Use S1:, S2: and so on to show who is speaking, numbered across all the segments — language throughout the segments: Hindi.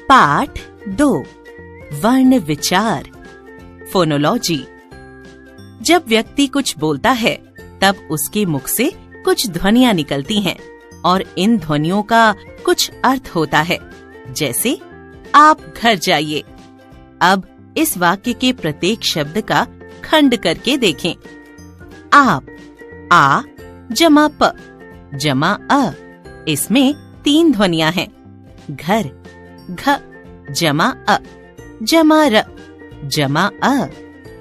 S1: पाठ 2 वर्ण विचार फोनोलॉजी। जब व्यक्ति कुछ बोलता है तब उसके मुख से कुछ ध्वनियां निकलती हैं और इन ध्वनियों का कुछ अर्थ होता है। जैसे आप घर जाइए। अब इस वाक्य के प्रत्येक शब्द का खंड करके देखें। आप, आ जमा प जमा अ, इसमें 3 ध्वनियां हैं। घर, घ जमा अ जमा र जमा अ,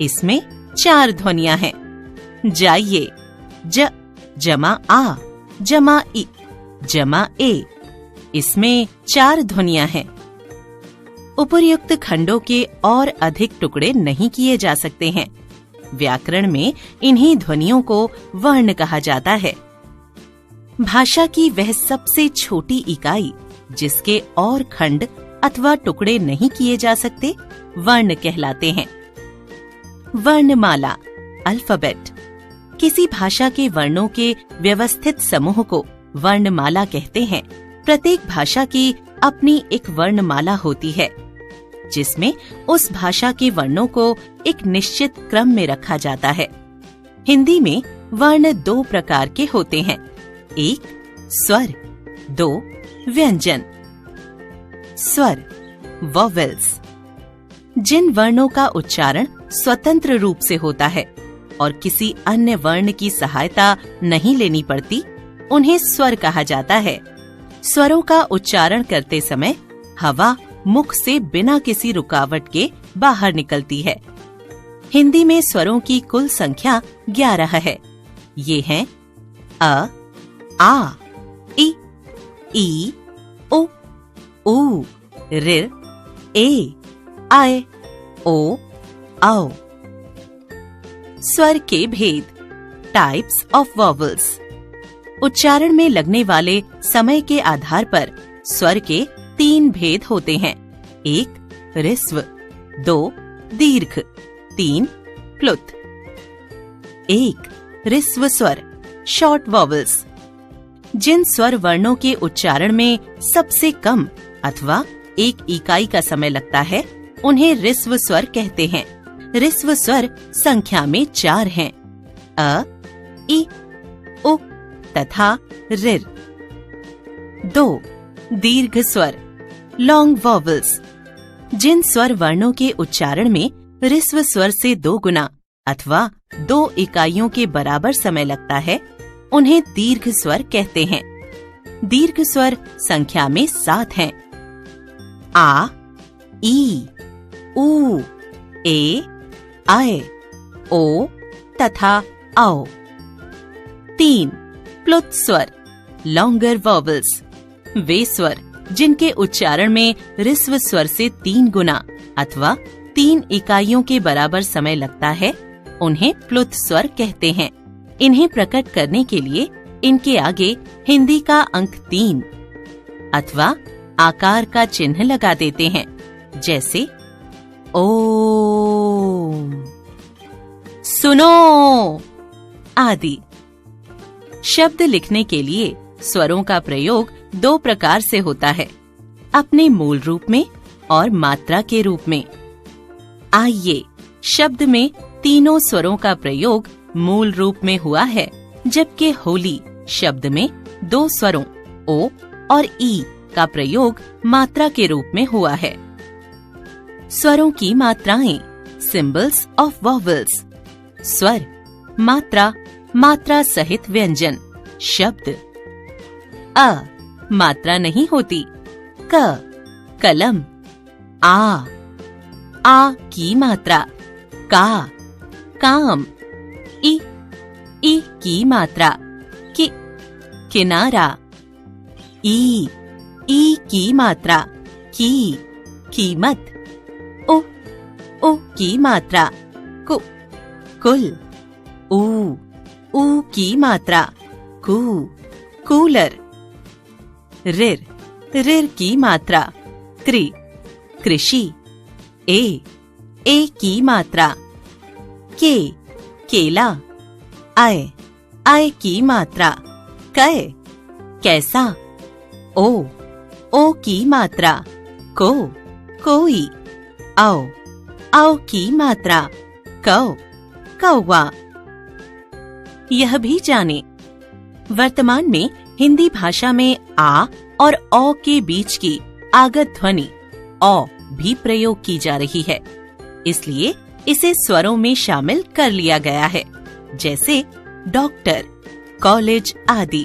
S1: इसमें 4 ध्वनियां हैं। जाइए, ज जमा आ जमा इ जमा ए, इसमें 4 ध्वनियां हैं। उपर्युक्त खंडों के और अधिक टुकड़े नहीं किए जा सकते हैं। व्याकरण में इन्हीं ध्वनियों को वर्ण कहा जाता है। भाषा की वह सबसे छोटी इकाई जिसके और खंड अथवा टुकड़े नहीं किए जा सकते वर्ण कहलाते हैं। वर्णमाला, अल्फाबेट। किसी भाषा के वर्णों के व्यवस्थित समूह को वर्णमाला कहते हैं। प्रत्येक भाषा की अपनी एक वर्णमाला होती है जिसमें उस भाषा के वर्णों को एक निश्चित क्रम में रखा जाता है। हिंदी में वर्ण 2 प्रकार के होते हैं। 1 स्वर, 2 व्यंजन। स्वर, वॉवेल्स। जिन वर्णों का उच्चारण स्वतंत्र रूप से होता है और किसी अन्य वर्ण की सहायता नहीं लेनी पड़ती, उन्हें स्वर कहा जाता है। स्वरों का उच्चारण करते समय हवा मुख से बिना किसी रुकावट के बाहर निकलती है। हिंदी में स्वरों की कुल संख्या 11 है। ये हैं अ, आ, ई, उ, ऊ, ऋ, ए, आय, ओ, औ। स्वर के भेद, टाइप्स ऑफ वॉवल्स। उच्चारण में लगने वाले समय के आधार पर स्वर के 3 भेद होते हैं। 1 ऋस्व, 2 दीर्घ, 3 प्लुत। 1 ऋस्व स्वर, शॉर्ट वॉवल्स। जिन स्वर वर्णों के उच्चारण में सबसे कम अथवा 1 इकाई का समय लगता है उन्हें ऋस्व स्वर कहते हैं। ऋस्व स्वर संख्या में 4 हैं। अ, ई, उ तथा ऋ। 2 दीर्घ स्वर, लॉन्ग वॉवल्स। जिन स्वर वर्णों के उच्चारण में ऋस्व स्वर से 2 गुना अथवा 2 इकाइयों के बराबर समय लगता है उन्हें दीर्घ स्वर कहते हैं। दीर्घ स्वर संख्या में 7 हैं। आ, ई, ऊ, ए, आय, ओ तथा औ। 3 प्लुत स्वर, लॉन्गर वॉवल्स। वे स्वर जिनके उच्चारण में ऋस्व स्वर से 3 गुना अथवा 3 इकाइयों के बराबर समय लगता है उन्हें प्लुत स्वर कहते हैं। इन्हें प्रकट करने के लिए इनके आगे हिंदी का अंक 3 अथवा आकार का चिन्ह लगा देते हैं। जैसे ओम, सुनो आदि। शब्द लिखने के लिए स्वरों का प्रयोग 2 प्रकार से होता है, अपने मूल रूप में और मात्रा के रूप में। आइए, शब्द में तीनों स्वरों का प्रयोग मूल रूप में हुआ है, जबकि होली शब्द में 2 स्वरों ओ और ई का प्रयोग मात्रा के रूप में हुआ है। स्वरों की मात्राएं, सिंबल्स ऑफ वॉवल्स। स्वर, मात्रा, मात्रा सहित व्यंजन, शब्द। अ मात्रा नहीं होती। क कलम। आ की मात्रा। का काम। ई की मात्रा। कि किनारा। ई की मात्रा। की कीमत। ओ की मात्रा। कुल। ऊ की मात्रा। कूलर। ऋर की मात्रा। कृषि। ए की मात्रा। केला। आय की मात्रा। कैसा। ओ की मात्रा। को, कोई। औ, औ की मात्रा कौ, कौवा। यह भी जाने, वर्तमान में हिंदी भाषा में आ और औ के बीच की आगत ध्वनि औ भी प्रयोग की जा रही है, इसलिए इसे स्वरों में शामिल कर लिया गया है, जैसे डॉक्टर, कॉलेज आदि।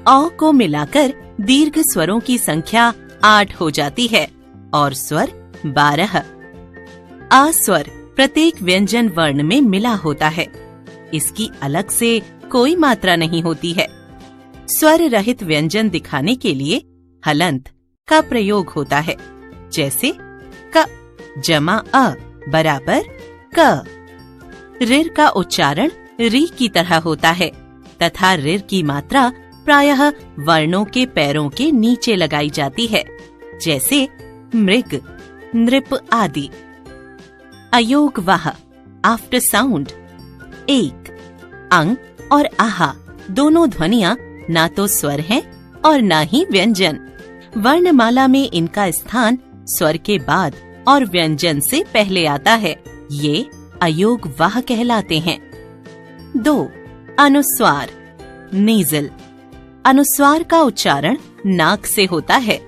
S1: औ को मिलाकर दीर्घ स्वरों की संख्या 8 हो जाती है और स्वर 12। आ स्वर प्रत्येक व्यंजन वर्ण में मिला होता है। इसकी अलग से कोई मात्रा नहीं होती है। स्वर रहित व्यंजन दिखाने के लिए हलंत का प्रयोग होता है, जैसे क जमा अ बराबर क। ऋ का उच्चारण री की तरह होता है तथा ऋ की मात्रा प्रायः वर्णों के पैरों के नीचे लगाई जाती है, जैसे मृग, नृप आदि। अयोग वाह आफ्टर साउंड। एक, अंग और आहा दोनों ध्वनियां ना तो स्वर हैं और ना ही व्यंजन। वर्णमाला में इनका स्थान स्वर के बाद और व्यंजन से पहले आता है। ये अयोग वाह कहलाते हैं। 2, अनुस्वार नेजल। अनुस्वार का उच्चारण नाक से होता है।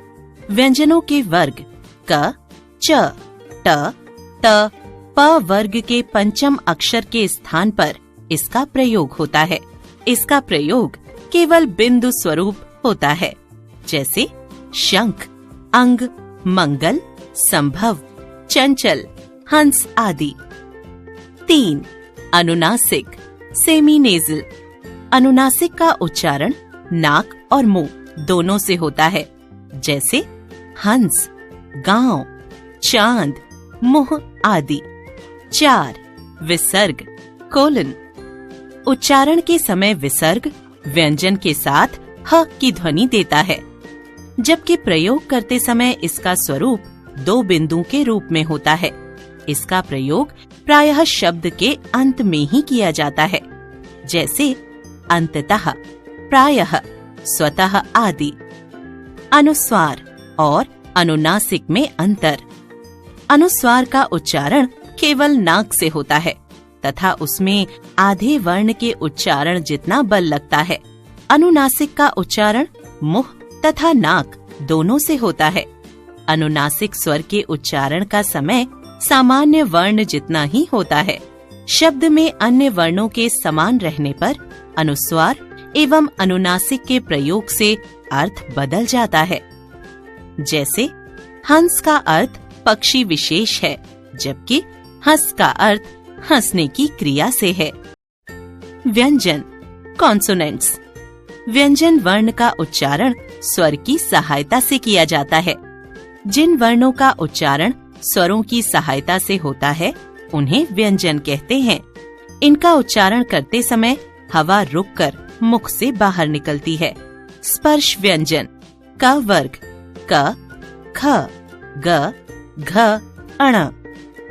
S1: व्यंजनों के वर्ग क, च, ट, त, प वर्ग के पंचम अक्षर के स्थान पर इसका प्रयोग होता है। इसका प्रयोग केवल बिंदु स्वरूप होता है, जैसे शंख, अंग, मंगल, संभव, चंचल, हंस आदि। 3, अनुनासिक सेमीनेजल। अनुनासिक का उच्चारण नाक और मुंह दोनों से होता है, जैसे हंस, गांव, चांद, मुंह आदि। 4, विसर्ग कोलन। उच्चारण के समय विसर्ग व्यंजन के साथ ह की ध्वनि देता है, जबकि प्रयोग करते समय इसका स्वरूप 2 बिंदु के रूप में होता है। इसका प्रयोग प्रायः शब्द के अंत में ही किया जाता है, जैसे अंततः, प्रायः, स्वतः आदि। अनुस्वार और अनुनासिक में अंतर। अनुस्वार का उच्चारण केवल नाक से होता है तथा उसमें आधे वर्ण के उच्चारण जितना बल लगता है। अनुनासिक का उच्चारण मुंह तथा नाक दोनों से होता है। अनुनासिक स्वर के उच्चारण का समय सामान्य वर्ण जितना ही होता है। शब्द में अन्य वर्णों के समान रहने पर अनुस्वार एवं अनुनासिक के प्रयोग से अर्थ बदल जाता है। जैसे हंस का अर्थ पक्षी विशेष है, जबकि हंस का अर्थ हंसने की क्रिया से है। व्यंजन कॉन्सोनेंट्स। व्यंजन वर्ण का उच्चारण स्वर की सहायता से किया जाता है। जिन वर्णों का उच्चारण स्वरों की सहायता से होता है उन्हें व्यंजन कहते हैं। इनका उच्चारण करते समय हवा रुककर मुख से बाहर निकलती है। स्पर्श व्यंजन क वर्ग क, ख, ग, घ, अण।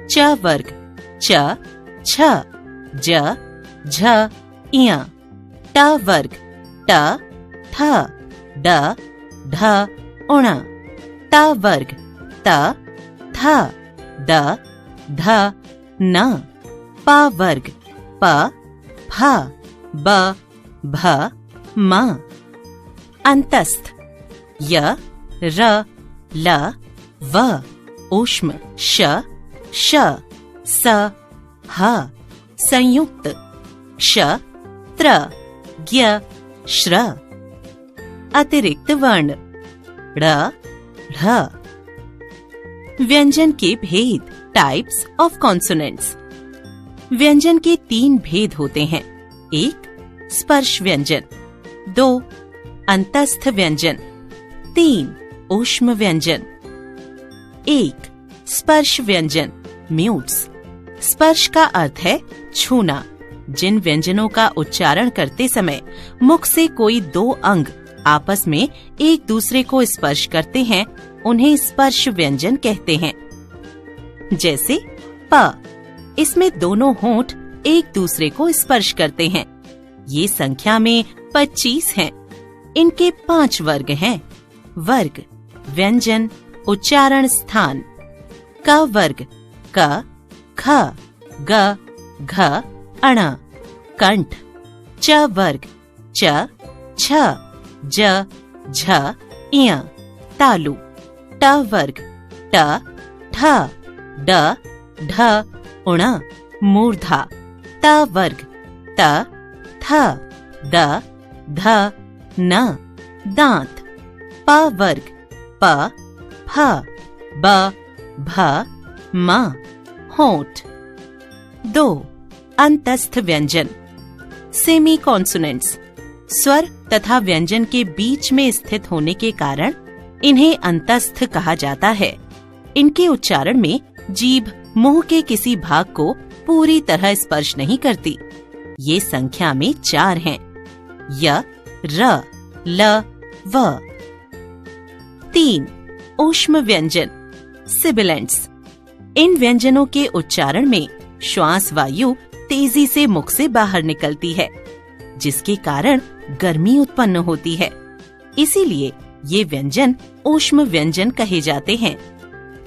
S1: च वर्ग च, छ, ज, झ, इय। ट वर्ग ट, थ, ड, ढ, उण। त वर्ग त, थ, द, ध, न। प वर्ग प, फ, ब, भ, म। अंतस्थ य, र, ल, व। ऊष्म श, श, स, ह। संयुक्त क्ष, त्र, ज्ञ, श्र। अतिरिक्त वर्ण ड़, ढ। व्यंजन के भेद टाइप्स ऑफ कॉन्सोनेंट्स। व्यंजन के 3 भेद होते हैं। 1, स्पर्श व्यंजन। 2, अंतस्थ व्यंजन। 3, ऊष्म व्यंजन। 1, स्पर्श व्यंजन म्यूट्स। स्पर्श का अर्थ है छूना। जिन व्यंजनों का उच्चारण करते समय मुख से कोई 2 अंग आपस में एक दूसरे को स्पर्श करते हैं उन्हें स्पर्श व्यंजन कहते हैं। जैसे प, इसमें दोनों होंठ एक दूसरे को स्पर्श करते हैं। ये संख्या में 25 हैं। इनके 5 वर्ग हैं। वर्ग व्यंजन, उच्चारण स्थान। क वर्ग क, ख, ग, घ, अण, कंठ। च वर्ग च, छ, ज, झ, इय, तालु। ट वर्ग ट, ठ, ड, ढ, उण, मूर्धा। त वर्ग त, थ, द, ध, न, दांत। प वर्ग प, फ, ब, भ, म, होंठ। 2. अंतस्थ व्यंजन सेमी कॉन्सोनेंट्स स्वर तथा व्यंजन के बीच में स्थित होने के कारण इन्हें अंतस्थ कहा जाता है। इनके उच्चारण में जीभ मुंह के किसी भाग को पूरी तरह स्पर्श नहीं करती। ये संख्या में 4 हैं। य, र, ल, व। 3. ऊष्म व्यंजन सिबिलेंट्स। इन व्यंजनों के उच्चारण में श्वास वायु तेजी से मुख से बाहर निकलती है, जिसके कारण गर्मी उत्पन्न होती है। इसीलिए ये व्यंजन ऊष्म व्यंजन कहे जाते हैं।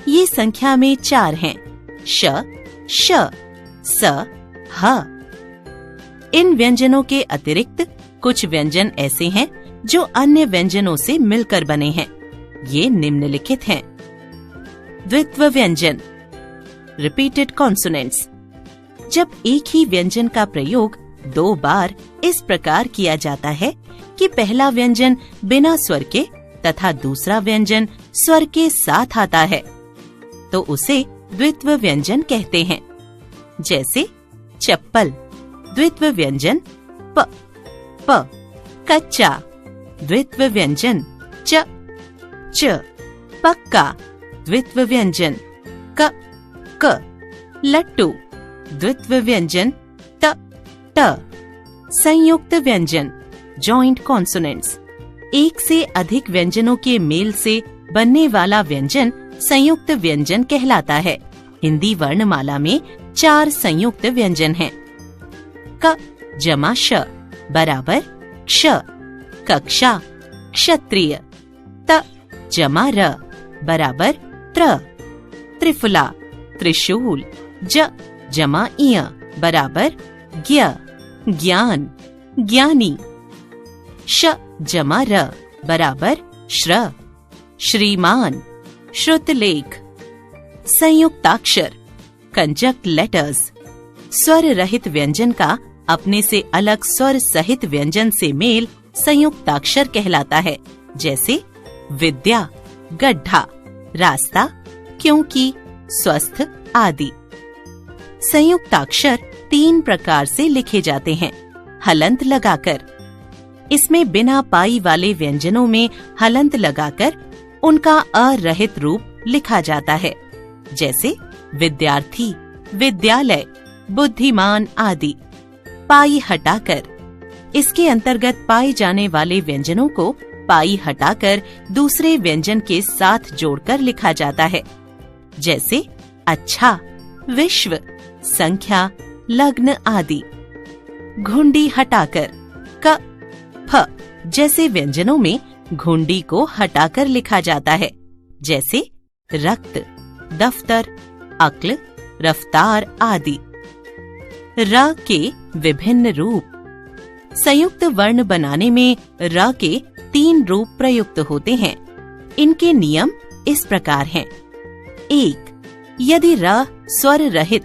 S1: ये संख्या में 4 हैं। श, श, स, ह। इन व्यंजनों के अतिरिक्त कुछ व्यंजन ऐसे हैं जो अन्य व्यंजनों से मिलकर बने हैं। ये निम्नलिखित हैं। द्वित्व व्यंजन रिपीटेड कॉन्सोनेंट्स। जब एक ही व्यंजन का प्रयोग 2 बार इस प्रकार किया जाता है कि पहला व्यंजन बिना स्वर के तथा दूसरा व्यंजन स्वर के साथ आता है, तो उसे द्वित्व व्यंजन कहते हैं। जैसे चप्पल द्वित्व व्यंजन प, प। कच्चा द्वित्व व्यंजन च, च। पक्का द्वित्व व्यंजन क, क। लट्टू द्वित्व व्यंजन त, ट। संयुक्त व्यंजन जॉइंट कॉन्सोनेंट्स। एक से अधिक व्यंजनों के मेल से बनने वाला व्यंजन संयुक्त व्यंजन कहलाता है। हिंदी वर्णमाला में 4 संयुक्त व्यंजन हैं। क जमा श बराबर क्ष, कक्षा, क्षत्रिय। त जमा र बराबर त्र, त्रिफुला, त्रिशूल। ज जमा इय बराबर ज्ञ, ज्ञान, ज्ञानी। श जमा र बराबर श्र, श्रीमान, श्रुतलेख। संयुक्ताक्षर कंजक्ट लेटर्स। स्वर रहित व्यंजन का अपने से अलग स्वर सहित व्यंजन से मेल संयुक्ताक्षर कहलाता है। जैसे विद्या, गड्ढा, रास्ता, क्योंकि, स्वस्थ आदि। संयुक्ताक्षर 3 प्रकार से लिखे जाते हैं। हलंत लगाकर। इसमें बिना पाई वाले व्यंजनों में हलंत लगाकर उनका अरहित रूप लिखा जाता है। जैसे विद्यार्थी, विद्यालय, बुद्धिमान आदि। पाई हटाकर। इसके अंतर्गत पाए जाने वाले व्यंजनों को पाई हटाकर दूसरे व्यंजन के साथ जोड़कर लिखा जाता है। जैसे अच्छा, विश्व, संख्या, लग्न आदि। घुंडी हटाकर। क, फ जैसे व्यंजनों में घुंडी को हटाकर लिखा जाता है। जैसे रक्त, दफ्तर, अक्ल, रफ्तार आदि। र के विभिन्न रूप। संयुक्त वर्ण बनाने में र के 3 रूप प्रयुक्त होते हैं। इनके नियम इस प्रकार हैं। 1. यदि र स्वर रहित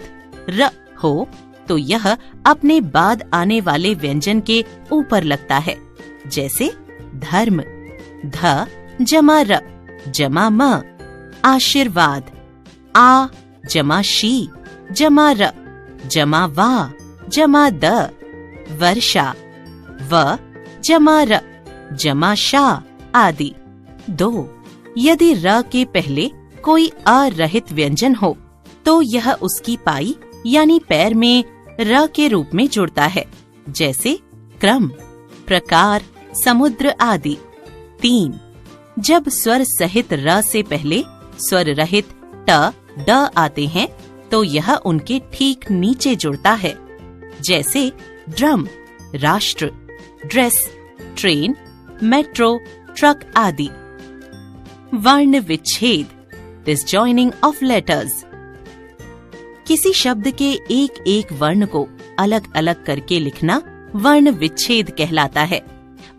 S1: र हो तो यह अपने बाद आने वाले व्यंजन के ऊपर लगता है। जैसे धर्म, ध जमा र जमा म। आशीर्वाद, आ जमा शी जमा र जमा वा जमा द। वर्षा, व जमा र जमा शा आदि। 2. यदि र के पहले कोई अरहित व्यंजन हो तो यह उसकी पाई यानी पैर में र के रूप में जुड़ता है। जैसे क्रम, प्रकार, समुद्र आदि। 3. जब स्वर सहित र से पहले स्वर रहित ट, ड आते हैं तो यह उनके ठीक नीचे जुड़ता है। जैसे ड्रम, राष्ट्र, ड्रेस, ट्रेन, मेट्रो, ट्रक आदि। वर्ण विच्छेद disjoining of letters. किसी शब्द के एक एक वर्ण को अलग अलग करके लिखना वर्ण विच्छेद कहलाता है।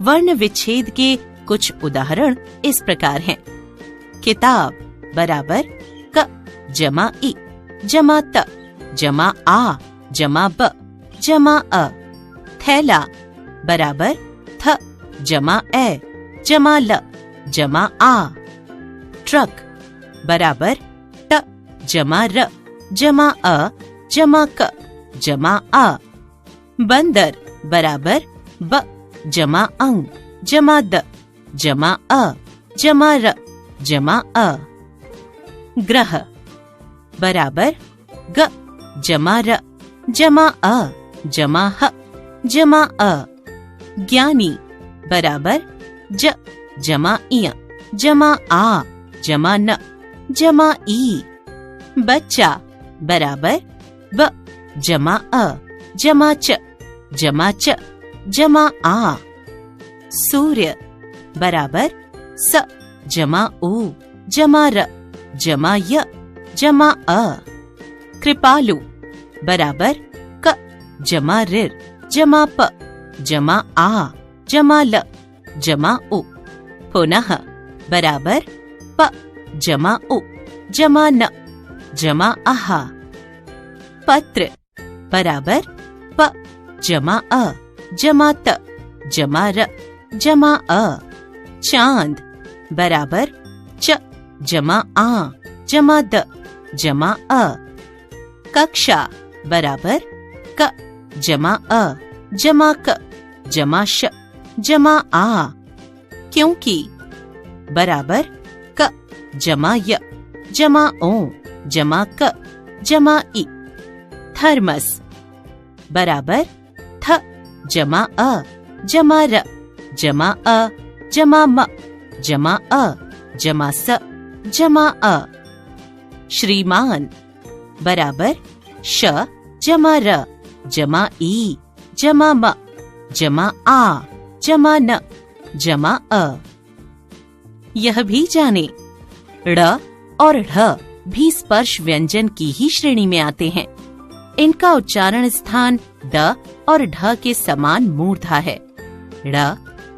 S1: वर्ण विच्छेद के कुछ उदाहरण इस प्रकार हैं। किताब बराबर क जमा इ जमा त जमा आ जमा ब जमा अ। थैला बराबर थ जमा ए जमा ल जमा आ। ट्रक बराबर ट जमा र जमा अ जमा क जमा आ। बंदर बराबर ब जमा अंग जमा द जमा अ जमा र जमा अ। ग्रह बराबर ग जमा र जमा अ जमा ह जमा अ। ज्ञानी बराबर ज जमा इय जमा आ जमा न जमा ई। बच्चा बराबर ब जमा अ जमा च जमा आ। सूर्य बराबर स जमा उ जमा र जमा य जमा अ। कृपालु बराबर क जमा रिर जमा प जमा आ जमा ल जमा उ। पुनः बराबर प जमा उ जमा न जमा आहा। पत्र बराबर प जमा अ जमा त जमा र जमा अ। चांद बराबर च जमा आ जमा द जमा अ। कक्षा बराबर क जमा अ जमा क जमा श जमा आ। क्योंकि बराबर क जमा य जमा ओ जमा क जमा इ। थर्मस बराबर थ जमा अ जमा र जमा अ जमा म जमा अ जमा स जमा अ। श्रीमान बराबर श जमा र जमा ई जमा म जमा आ जमा न जमा अ। यह भी जाने ड़ और ढ भी स्पर्श व्यंजन की ही श्रेणी में आते हैं। इनका उच्चारण स्थान ड और ढ के समान मूर्धा है। ड़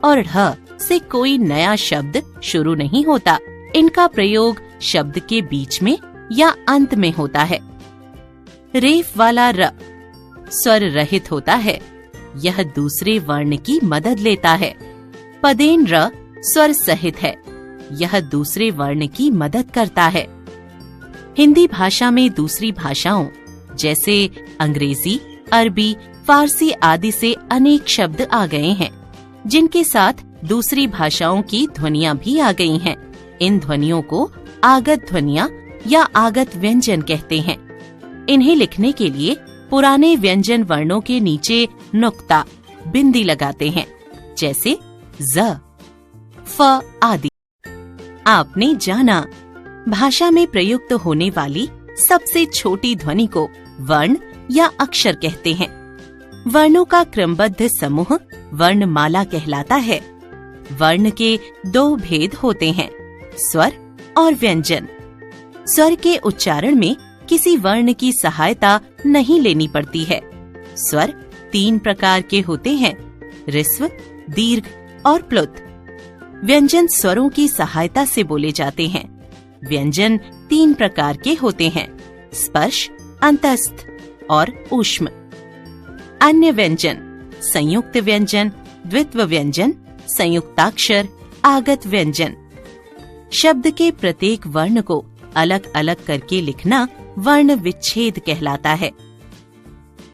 S1: और ढ से कोई नया शब्द शुरू नहीं होता। इनका प्रयोग शब्द के बीच में या अंत में होता है। रेफ वाला र स्वर रहित होता है। यह दूसरे वर्ण की मदद लेता है। पदेन र स्वर सहित है। यह दूसरे वर्ण की मदद करता है। हिंदी भाषा में दूसरी भाषाओं जैसे अंग्रेजी, अरबी, फारसी आदि से अनेक शब्द आ गए हैं, जिनके साथ दूसरी भाषाओं की ध्वनियां भी आ गई हैं। इन ध्वनियों को आगत ध्वनियां या आगत व्यंजन कहते हैं। इन्हें लिखने के लिए पुराने व्यंजन वर्णों के नीचे नुक्ता, बिंदी लगाते हैं, जैसे ज, फ आदि। आपने जाना, भाषा में प्रयुक्त होने वाली सबसे छोटी ध्वनि को वर्ण या अक्षर कहते हैं। वर्णों का क्रमबद्ध समूह वर्णमाला कहलाता है। वर्ण के दो भेद होते हैं, स्वर और व्यंजन। स्वर के उच्चारण में किसी वर्ण की सहायता नहीं लेनी पड़ती है। स्वर 3 प्रकार के होते हैं, ह्रस्व, दीर्घ और प्लुत। व्यंजन स्वरों की सहायता से बोले जाते हैं। व्यंजन 3 प्रकार के होते हैं, स्पर्श, अंतस्थ और ऊष्म। अन्य व्यंजन संयुक्त व्यंजन, द्वित्व व्यंजन, संयुक्ताक्षर, आगत व्यंजन। शब्द के प्रत्येक वर्ण को अलग अलग करके लिखना वर्ण विच्छेद कहलाता है।